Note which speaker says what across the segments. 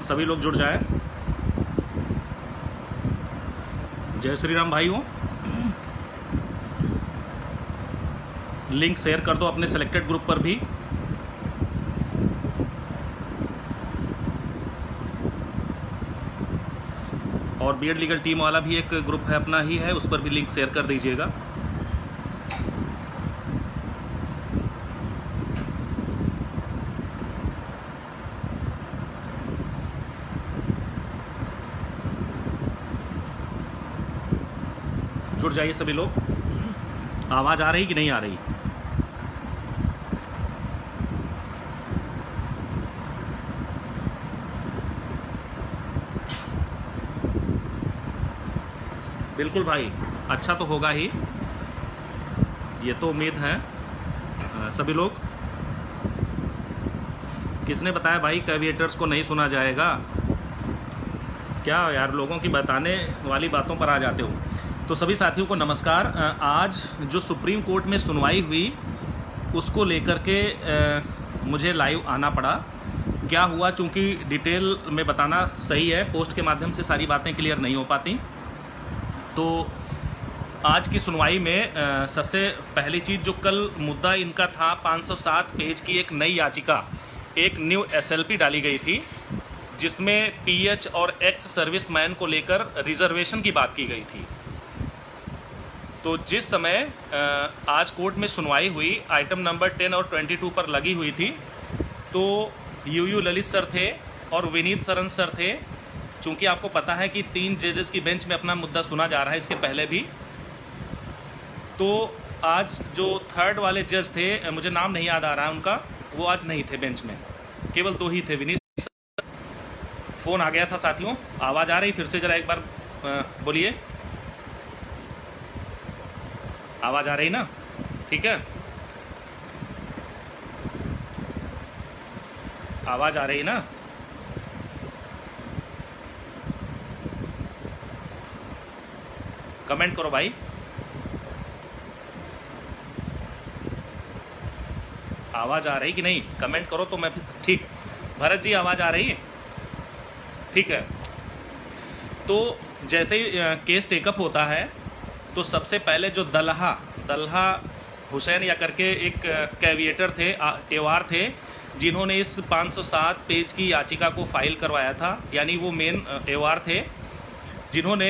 Speaker 1: सभी लोग जुड़ जाएं। जय श्री राम भाइयों। लिंक शेयर कर दो अपने सेलेक्टेड ग्रुप पर भी। और बीएड लीगल टीम वाला भी एक ग्रुप है, अपना ही है, उस पर भी लिंक शेयर कर दीजिएगा। जुड़ जाइए सभी लोग। आवाज़ आ रही कि नहीं आ रही? बिल्कुल भाई, अच्छा तो होगा ही, ये तो उम्मीद है। सभी लोग, किसने बताया भाई कैविएटर्स को नहीं सुना जाएगा? क्या यार, लोगों की बताने वाली बातों पर आ जाते हो। तो सभी साथियों को नमस्कार। आज जो सुप्रीम कोर्ट में सुनवाई हुई उसको लेकर के मुझे लाइव आना पड़ा। क्या हुआ, चूँकि डिटेल में बताना सही है, पोस्ट के माध्यम से सारी बातें क्लियर नहीं हो पाती। तो आज की सुनवाई में सबसे पहली चीज़, जो कल मुद्दा इनका था 507 पेज की एक नई याचिका, एक न्यू एसएलपी डाली गई थी जिसमें पीएच और एक्स सर्विसमैन को लेकर रिजर्वेशन की बात की गई थी। तो जिस समय आज कोर्ट में सुनवाई हुई, आइटम नंबर 10 और 22 पर लगी हुई थी, तो यूयू ललित सर थे और विनीत सरन सर थे। चूँकि आपको पता है कि 3 जजेस की बेंच में अपना मुद्दा सुना जा रहा है, इसके पहले भी। तो आज जो थर्ड वाले जज थे, मुझे नाम नहीं याद आ रहा है उनका, वो आज नहीं थे बेंच में, केवल 2 ही थे। विनीत फ़ोन आ गया था साथियों। आवाज़ आ रही? फिर से ज़रा एक बार बोलिए। आवाज़ आ रही ना? ठीक है, आवाज़ आ रही ना? कमेंट करो भाई। आवाज़ आ रही कि नहीं? कमेंट करो तो मैं ठीक। भरत जी, आवाज़ आ रही है? ठीक है। तो जैसे ही केस टेकअप होता है तो सबसे पहले जो दल्हा हुसैन या करके एक कैविएटर थे, एवार थे, जिन्होंने इस 507 पेज की याचिका को फाइल करवाया था, यानी वो मेन एवार थे जिन्होंने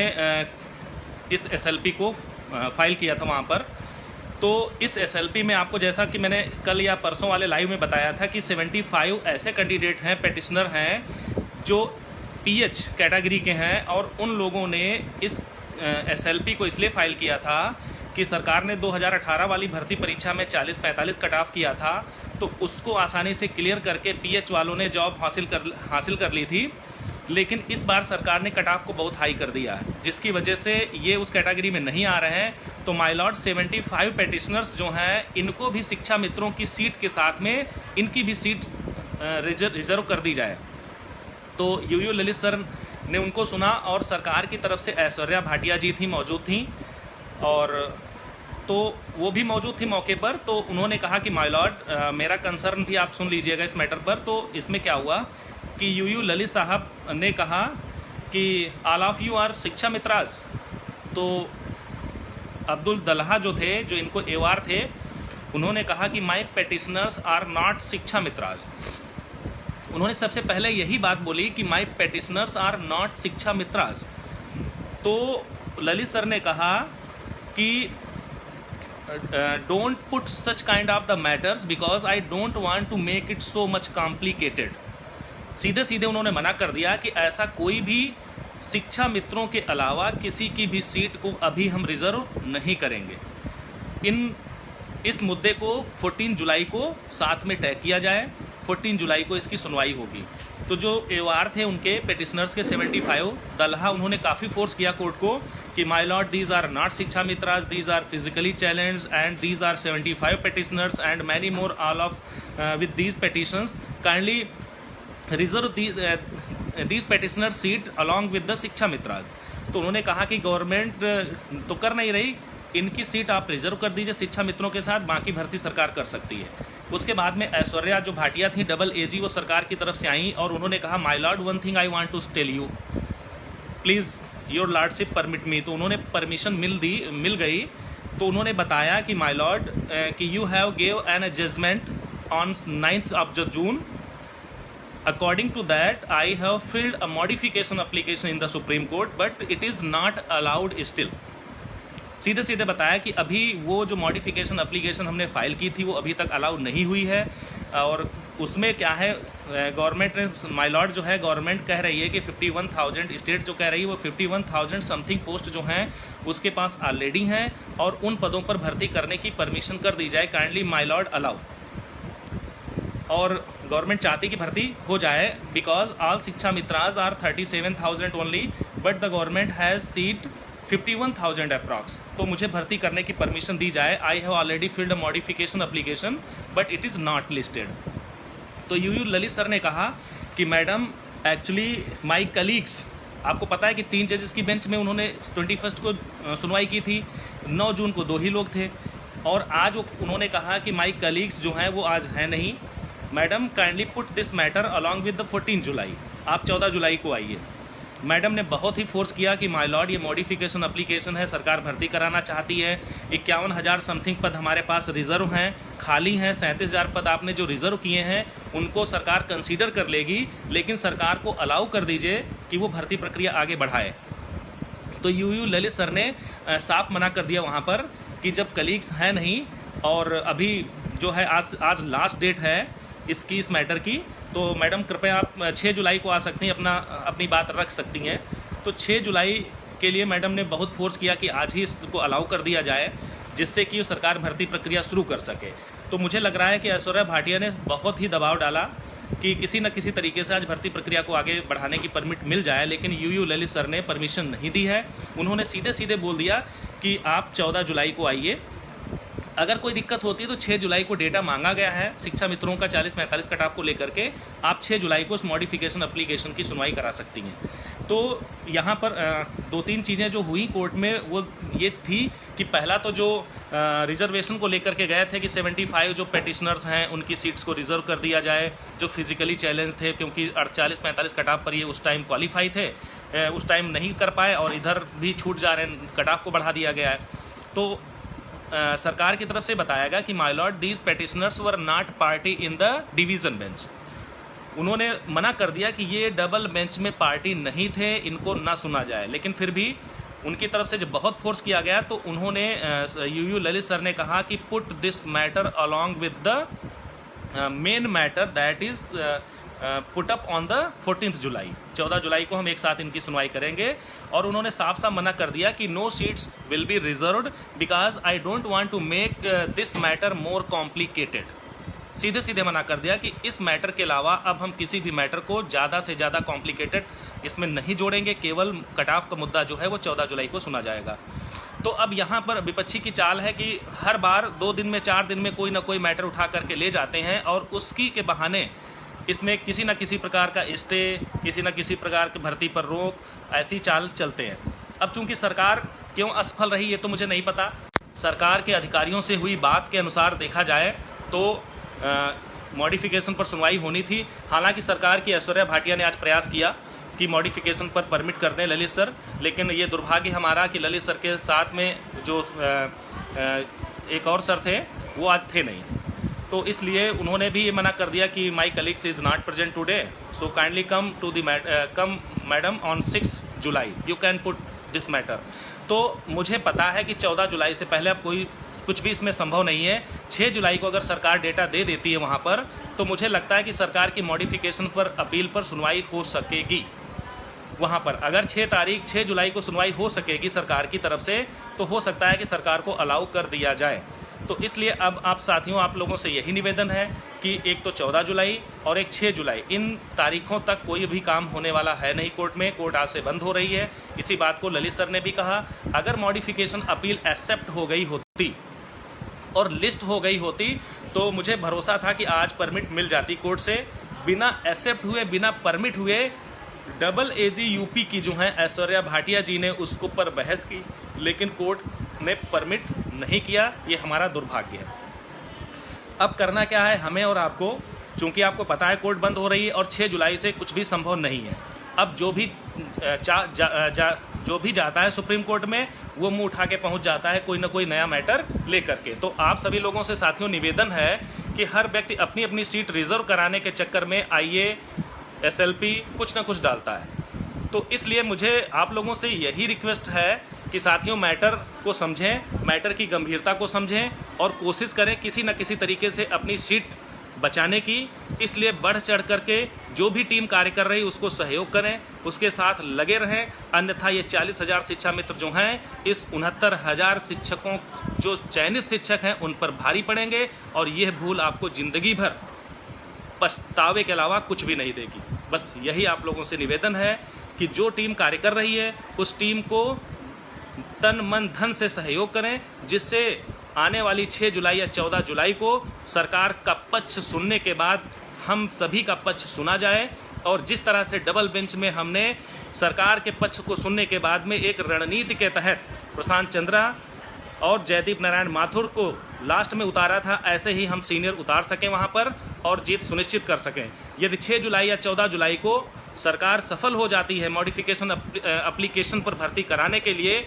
Speaker 1: इस एसएलपी को फाइल किया था वहाँ पर। तो इस एसएलपी में आपको, जैसा कि मैंने कल या परसों वाले लाइव में बताया था, कि 75 ऐसे कैंडिडेट हैं, पेटिशनर हैं जो पीएच कैटेगरी के हैं, और उन लोगों ने इस एसएलपी को इसलिए फाइल किया था कि सरकार ने 2018 वाली भर्ती परीक्षा में 40-45 कट ऑफ किया था, तो उसको आसानी से क्लियर करके पीएच वालों ने जॉब हासिल कर ली थी। लेकिन इस बार सरकार ने कट ऑफ को बहुत हाई कर दिया है, जिसकी वजह से ये उस कैटेगरी में नहीं आ रहे हैं। तो माय लॉर्ड 75 पेटिशनर्स जो हैं, इनको भी शिक्षा मित्रों की सीट के साथ में इनकी भी सीट रिजर्व कर दी जाए। तो यूयू ललित सर ने उनको सुना, और सरकार की तरफ से ऐश्वर्या भाटिया जी थी, मौजूद थी, और तो वो भी मौजूद थी मौके पर। तो उन्होंने कहा कि माय लॉर्ड, मेरा कंसर्न भी आप सुन लीजिएगा इस मैटर पर। तो इसमें क्या हुआ कि यूयू ललित साहब ने कहा कि ऑल ऑफ यू आर शिक्षा मित्राज। तो अब्दुल दल्हा जो थे, जो इनको एवार थे, उन्होंने कहा कि माय पेटिशनर्स आर नॉट शिक्षा मित्राज। उन्होंने सबसे पहले यही बात बोली कि माय पेटिशनर्स आर नॉट शिक्षा मित्राज। तो ललित सर ने कहा कि don't put such kind of the matters because I don't want to make it so much complicated. सीधे सीधे उन्होंने मना कर दिया कि ऐसा कोई भी शिक्षा मित्रों के अलावा किसी की भी सीट को अभी हम रिजर्व नहीं करेंगे। इस मुद्दे को 14 जुलाई को साथ में तय किया जाए। 14 जुलाई को इसकी सुनवाई होगी। तो जो एवार थे उनके पेटिशनर्स के 75 दल्हा, उन्होंने काफ़ी फोर्स किया कोर्ट को कि my lord, these are not shiksha mitras, these are physically challenged and these are 75 petitioners and many more all of with these petitions kindly reserve these petitioner seat along with the shiksha mitras. तो उन्होंने कहा कि government तो कर नहीं रही, इनकी सीट आप रिजर्व कर दीजिए शिक्षा मित्रों के साथ, बाकी भर्ती सरकार कर सकती है। उसके बाद में ऐश्वर्या जो भाटिया थी डबल एजी, वो सरकार की तरफ से आई और उन्होंने कहा my lord one thing I want to tell you, please your lordship permit me. तो उन्होंने परमिशन मिल गई। तो उन्होंने बताया कि माय लॉर्ड कि you have gave an judgement on 9th of June. According to that, I have filled a modification application in the Supreme Court, but it is not allowed still. सीधे सीधे बताया कि अभी वो जो मॉडिफिकेशन एप्लीकेशन हमने file की थी वो अभी तक अलाउ नहीं हुई है। और उसमें क्या है, गवर्नमेंट ने, माय लॉर्ड जो है, गवर्नमेंट कह रही है कि 51,000, स्टेट जो कह रही है वो 51,000 समथिंग पोस्ट जो हैं उसके पास ऑलरेडी हैं और उन पदों पर भर्ती करने की परमिशन कर दी जाए, काइंडली माय लॉर्ड अलाउ। और गवर्नमेंट चाहती कि भर्ती हो जाए, because all shiksha mitras are 37,000 only, but the government has seat 51,000 approx. तो मुझे भर्ती करने की परमिशन दी जाए। I have already filled a modification application but it is not listed. तो यू ललित सर ने कहा कि मैडम एक्चुअली माई कलीग्स, आपको पता है कि 3 जजेस की बेंच में उन्होंने 21 को सुनवाई की थी, 9 जून को 2 ही लोग थे और आज उन्होंने कहा कि माई कलीग्स जो हैं वो आज हैं नहीं। Madam kindly put this matter along with the 14 जुलाई, आप 14 जुलाई को आइए। मैडम ने बहुत ही फोर्स किया कि माय लॉर्ड ये मॉडिफिकेशन एप्लीकेशन है, सरकार भर्ती कराना चाहती है, 51,000 समथिंग पद हमारे पास रिजर्व हैं, खाली हैं, 37,000 पद आपने जो रिजर्व किए हैं उनको सरकार कंसीडर कर लेगी, लेकिन सरकार को अलाउ कर दीजिए कि वो भर्ती प्रक्रिया आगे बढ़ाए। तो यू ललित सर ने साफ मना कर दिया वहाँ पर कि जब कलीग्स हैं नहीं और अभी जो है आज लास्ट डेट है इस मैटर की, तो मैडम कृपया आप 6 जुलाई को आ सकती हैं, अपनी बात रख सकती हैं। तो 6 जुलाई के लिए मैडम ने बहुत फोर्स किया कि आज ही इसको अलाउ कर दिया जाए, जिससे कि सरकार भर्ती प्रक्रिया शुरू कर सके। तो मुझे लग रहा है कि ऐश्वर्या भाटिया ने बहुत ही दबाव डाला कि किसी न किसी तरीके से आज भर्ती प्रक्रिया को आगे बढ़ाने की परमिट मिल जाए, लेकिन यू ललित सर ने परमिशन नहीं दी है। उन्होंने सीधे सीधे बोल दिया कि आप 14 जुलाई को आइए, अगर कोई दिक्कत होती है तो 6 जुलाई को डेटा मांगा गया है शिक्षा मित्रों का 40-45 कट ऑफ को लेकर के, आप 6 जुलाई को उस मॉडिफिकेशन एप्लीकेशन की सुनवाई करा सकती हैं। तो यहाँ पर 2-3 चीज़ें जो हुई कोर्ट में वो ये थी कि पहला तो जो रिजर्वेशन को लेकर के गए थे कि 75 जो पेटिशनर्स हैं उनकी सीट्स को रिजर्व कर दिया जाए, जो फिजिकली चैलेंज थे, क्योंकि 40-45 कट ऑफ पर ये उस टाइम क्वालिफाई थे, उस टाइम नहीं कर पाए और इधर भी छूट जा रहे हैं, कट ऑफ को बढ़ा दिया गया है। तो सरकार की तरफ से बताया गया कि my lord these petitioners were not party in the division bench. उन्होंने मना कर दिया कि ये डबल बेंच में पार्टी नहीं थे, इनको ना सुना जाए, लेकिन फिर भी उनकी तरफ से जब बहुत फोर्स किया गया तो उन्होंने यू ललित सर ने कहा कि put this matter along with the main matter that is put up on the 14th जुलाई। 14 जुलाई को हम एक साथ इनकी सुनवाई करेंगे। और उन्होंने साफ साफ मना कर दिया कि no seats will be reserved because I don't want to make this matter more complicated. सीधे सीधे मना कर दिया कि इस मैटर के अलावा अब हम किसी भी मैटर को ज़्यादा से ज़्यादा कॉम्प्लिकेटेड इसमें नहीं जोड़ेंगे, केवल कट ऑफ का मुद्दा जो है वो 14 जुलाई को सुना जाएगा। तो अब यहाँ पर विपक्षी की चाल है कि हर बार 2 दिन में 4 दिन में कोई ना कोई मैटर उठा करके ले जाते हैं और उसकी के बहाने इसमें किसी न किसी प्रकार का स्टे, किसी न किसी प्रकार की भर्ती पर रोक, ऐसी चाल चलते हैं। अब चूंकि सरकार क्यों असफल रही ये तो मुझे नहीं पता। सरकार के अधिकारियों से हुई बात के अनुसार देखा जाए तो मॉडिफिकेशन पर सुनवाई होनी थी। हालांकि सरकार की ऐश्वर्या भाटिया ने आज प्रयास किया कि मॉडिफिकेशन पर परमिट कर दें ललित सर, लेकिन ये दुर्भाग्य हमारा कि ललित सर के साथ में जो एक और सर थे वो आज थे नहीं, तो इसलिए उन्होंने भी ये मना कर दिया कि my colleagues is not present today, so kindly come to the come madam on 6 July, you can put this matter. तो मुझे पता है कि 14 जुलाई से पहले अब कुछ भी इसमें संभव नहीं है। 6 जुलाई को अगर सरकार डेटा दे देती है वहाँ पर, तो मुझे लगता है कि सरकार की मॉडिफिकेशन पर अपील पर सुनवाई हो सकेगी। वहाँ पर अगर 6 जुलाई को सुनवाई हो सकेगी सरकार की तरफ से, तो हो सकता है कि सरकार को अलाउ कर दिया जाए। तो इसलिए अब आप साथियों, आप लोगों से यही निवेदन है कि एक तो 14 जुलाई और एक 6 जुलाई, इन तारीखों तक कोई भी काम होने वाला है नहीं कोर्ट में। कोर्ट आज से बंद हो रही है। इसी बात को ललित सर ने भी कहा। अगर मॉडिफिकेशन अपील एक्सेप्ट हो गई होती और लिस्ट हो गई होती तो मुझे भरोसा था कि आज परमिट मिल जाती कोर्ट से। बिना एक्सेप्ट हुए, बिना परमिट हुए डबल एजी यूपी की जो है ऐश्वर्या भाटिया जी ने उसके ऊपर बहस की, लेकिन कोर्ट ने परमिट नहीं किया, ये हमारा दुर्भाग्य है। अब करना क्या है हमें और आपको, चूंकि आपको पता है कोर्ट बंद हो रही है और 6 जुलाई से कुछ भी संभव नहीं है। अब जो भी जाता है सुप्रीम कोर्ट में वो मुंह उठा के पहुंच जाता है कोई ना कोई नया मैटर लेकर के। तो आप सभी लोगों से साथियों निवेदन है कि हर व्यक्ति अपनी अपनी सीट रिजर्व कराने के चक्कर में आईए SLP कुछ ना कुछ डालता है। तो इसलिए मुझे आप लोगों से यही रिक्वेस्ट है कि साथियों मैटर को समझें, मैटर की गंभीरता को समझें और कोशिश करें किसी न किसी तरीके से अपनी सीट बचाने की। इसलिए बढ़ चढ़ करके जो भी टीम कार्य कर रही है उसको सहयोग करें, उसके साथ लगे रहें। अन्यथा ये 40,000 शिक्षा मित्र जो हैं इस 69,000 शिक्षकों जो चयनित शिक्षक हैं उन पर भारी पड़ेंगे और यह भूल आपको जिंदगी भर पछतावे के अलावा कुछ भी नहीं देगी। बस यही आप लोगों से निवेदन है कि जो टीम कार्य कर रही है उस टीम को तन मन धन से सहयोग करें, जिससे आने वाली 6 जुलाई या 14 जुलाई को सरकार का पक्ष सुनने के बाद हम सभी का पक्ष सुना जाए। और जिस तरह से डबल बेंच में हमने सरकार के पक्ष को सुनने के बाद में एक रणनीति के तहत प्रशांत चंद्रा और जयदीप नारायण माथुर को लास्ट में उतारा था, ऐसे ही हम सीनियर उतार सकें वहां पर और जीत सुनिश्चित कर सकें। यदि 6 जुलाई या 14 जुलाई को सरकार सफल हो जाती है मॉडिफिकेशन एप्लीकेशन पर भर्ती कराने के लिए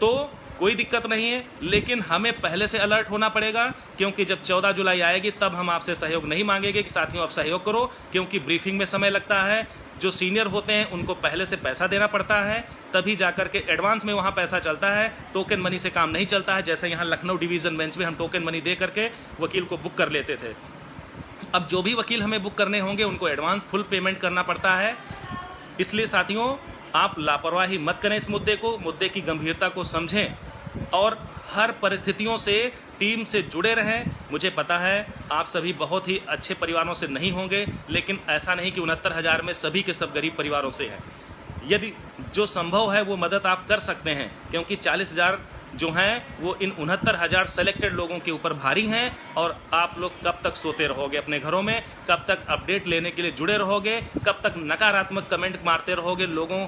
Speaker 1: तो कोई दिक्कत नहीं है, लेकिन हमें पहले से अलर्ट होना पड़ेगा, क्योंकि जब 14 जुलाई आएगी तब हम आपसे सहयोग नहीं मांगेंगे कि साथियों आप सहयोग करो, क्योंकि ब्रीफिंग में समय लगता है। जो सीनियर होते हैं उनको पहले से पैसा देना पड़ता है, तभी जाकर के एडवांस में वहाँ पैसा चलता है। टोकन मनी से काम नहीं चलता है। जैसे यहाँ लखनऊ डिवीज़न बेंच में हम टोकन मनी दे करके वकील को बुक कर लेते थे। अब जो भी वकील हमें बुक करने होंगे उनको एडवांस फुल पेमेंट करना पड़ता है। इसलिए साथियों आप लापरवाही मत करें, इस मुद्दे की गंभीरता को समझें और हर परिस्थितियों से टीम से जुड़े रहें। मुझे पता है आप सभी बहुत ही अच्छे परिवारों से नहीं होंगे, लेकिन ऐसा नहीं कि 69,000 में सभी के सब गरीब परिवारों से हैं। यदि जो संभव है वो मदद आप कर सकते हैं, क्योंकि 40,000 जो हैं वो इन 69,000 सेलेक्टेड लोगों के ऊपर भारी हैं। और आप लोग कब तक सोते रहोगे अपने घरों में, कब तक अपडेट लेने के लिए जुड़े रहोगे, कब तक नकारात्मक कमेंट मारते रहोगे लोगों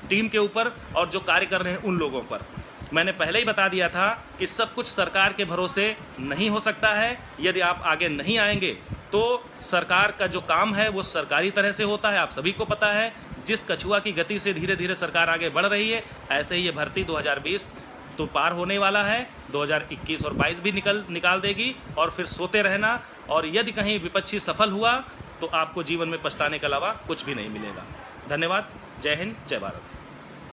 Speaker 1: टीम के ऊपर और जो कार्य कर रहे हैं उन लोगों पर। मैंने पहले ही बता दिया था कि सब कुछ सरकार के भरोसे नहीं हो सकता है। यदि आप आगे नहीं आएंगे तो सरकार का जो काम है वो सरकारी तरह से होता है, आप सभी को पता है। जिस कछुआ की गति से धीरे धीरे सरकार आगे बढ़ रही है, ऐसे ही ये भर्ती 2020 तो पार होने वाला है, 2021 और 22 भी निकाल देगी और फिर सोते रहना। और यदि कहीं विपक्षी सफल हुआ तो आपको जीवन में पछताने के अलावा कुछ भी नहीं मिलेगा। धन्यवाद। जय हिंद, जय भारत।